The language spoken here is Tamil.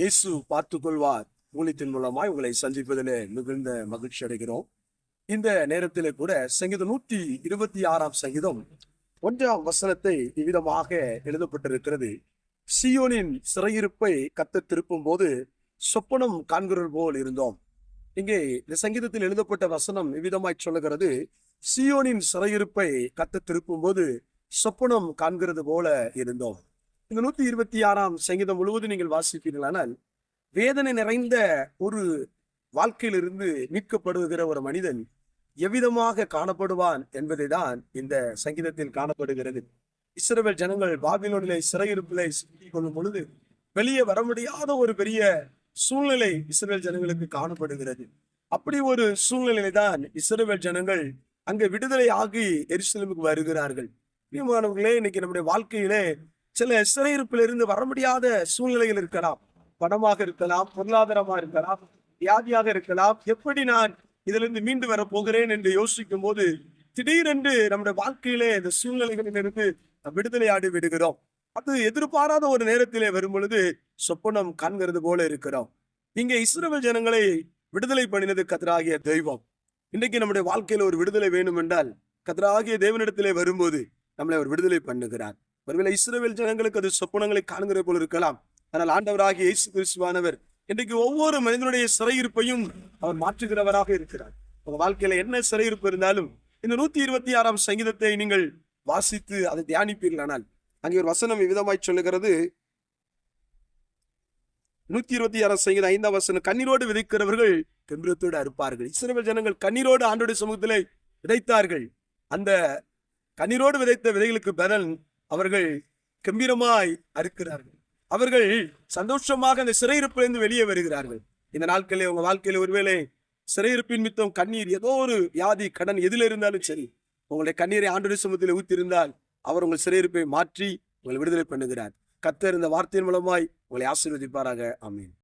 இயேசு பார்த்துக் கொள்வார் ஊழியத்தின் மூலமாய் உங்களை சந்திப்பதிலே மிகுந்த மகிழ்ச்சி அடைகிறோம். இந்த நேரத்திலே கூட சங்கீதம் 126 சங்கீதம் 1 இவ்விதமாக எழுதப்பட்டிருக்கிறது. சீயோனின் சிறையிருப்பை கர்த்தர் திருப்பும் போது சொப்பனம் காண்கிறது போல் இருந்தோம். இங்கே இந்த சங்கீதத்தில் எழுதப்பட்ட வசனம் இவ்விதமாய் சொல்லுகிறது. சீயோனின் சிறையிருப்பை கர்த்தர் திருப்பும் போது சொப்பனம் காண்கிறது போல இருந்தோம். இந்த 126 சங்கீதம் முழுவதும் நீங்கள் வாசிப்பீர்களானால் வேதனை நிறைந்த ஒரு வாழ்க்கையிலிருந்து மீட்கப்படுகிற ஒரு மனிதன் எவ்விதமாக காணப்படுவான் என்பதை தான் இந்த சங்கீதத்தில் காணப்படுகிறது. இஸ்ரவேல் ஜனங்கள் பாபிலோனிலே சிறையிருப்பிலே சிக்கிக் கொள்ளும் பொழுது வெளியே வர முடியாத ஒரு பெரிய சூழ்நிலை இஸ்ரவேல் ஜனங்களுக்கு காணப்படுகிறது. அப்படி ஒரு சூழ்நிலையில தான் இஸ்ரவேல் ஜனங்கள் அங்கே விடுதலை ஆகி எருசலேமுக்கு வருகிறார்கள். பிரியமானவர்களே, இன்னைக்கு நம்முடைய வாழ்க்கையிலே சில சிறையிருப்பிலிருந்து வர முடியாத சூழ்நிலைகள் இருக்கலாம். பணமாக இருக்கலாம், பொருளாதாரமா இருக்கலாம், வியாதியாக இருக்கலாம். எப்படி நான் இதிலிருந்து மீண்டு வர போகிறேன் என்று யோசிக்கும் போது திடீரென்று நம்முடைய வாழ்க்கையிலே இந்த சூழ்நிலைகளிலிருந்து விடுதலையாடி விடுகிறோம். அது எதிர்பாராத ஒரு நேரத்திலே வரும் பொழுது சொப்பனம் காண்கிறது போல இருக்கிறோம். இங்கே இஸ்ரவேல் ஜனங்களை விடுதலை பண்ணினது கர்த்தராகிய தெய்வம். இன்றைக்கு நம்முடைய வாழ்க்கையில ஒரு விடுதலை வேண்டும் என்றால் கர்த்தராகிய தேவனிடத்திலே வரும்போது நம்மளை அவர் விடுதலை பண்ணுகிறார். ஒருவேளை இஸ்ரவேல் ஜனங்களுக்கு அது சொப்பனங்களை காண்கிற போல இருக்கலாம். ஆனால் ஆண்டவராகிய இயேசு கிறிஸ்துவானவர் இன்றைக்கு ஒவ்வொரு மனிதனுடைய சிறையிருப்பையும் அவர் மாற்றுகிறவராக இருக்கிறார். உங்க வாழ்க்கையில என்ன சிறையிருப்பு இருந்தாலும் இந்த 126 சங்கீதத்தை நீங்கள் வாசித்து அதை தியானிப்பீர்களானால் அங்கே ஒரு வசனம் விதமாய் சொல்லுகிறது. 126 சங்கீதம் 5 வசனம், கண்ணீரோடு விதைக்கிறவர்கள் கெம்பீரத்தோடு அறுப்பார்கள். இஸ்ரவேல் ஜனங்கள் கண்ணீரோடு ஆண்டவருடைய சமூகத்திலே விதைத்தார்கள். அந்த கண்ணீரோடு விதைத்த விதைகளுக்கு பலன் அவர்கள் கம்பீரமாய் அறுக்கிறார்கள். அவர்கள் சந்தோஷமாக அந்த சிறையிருப்பிலிருந்து வெளியே வருகிறார்கள். இந்த நாட்களிலே உங்க வாழ்க்கையில ஒருவேளை சிறையிருப்பின் மித்தம் கண்ணீர், ஏதோ ஒரு வியாதி, கடன் எதில் இருந்தாலும் சரி, உங்களுடைய கண்ணீரை ஆண்டவருடைய சமூகத்தில் ஊத்திருந்தால் அவர் உங்கள் சிறையிருப்பை மாற்றி உங்களை விடுதலை பண்ணுகிறார். கர்த்தர் இந்த வார்த்தையின் மூலமாய் உங்களை ஆசீர்வதிப்பாராக. ஆமென்.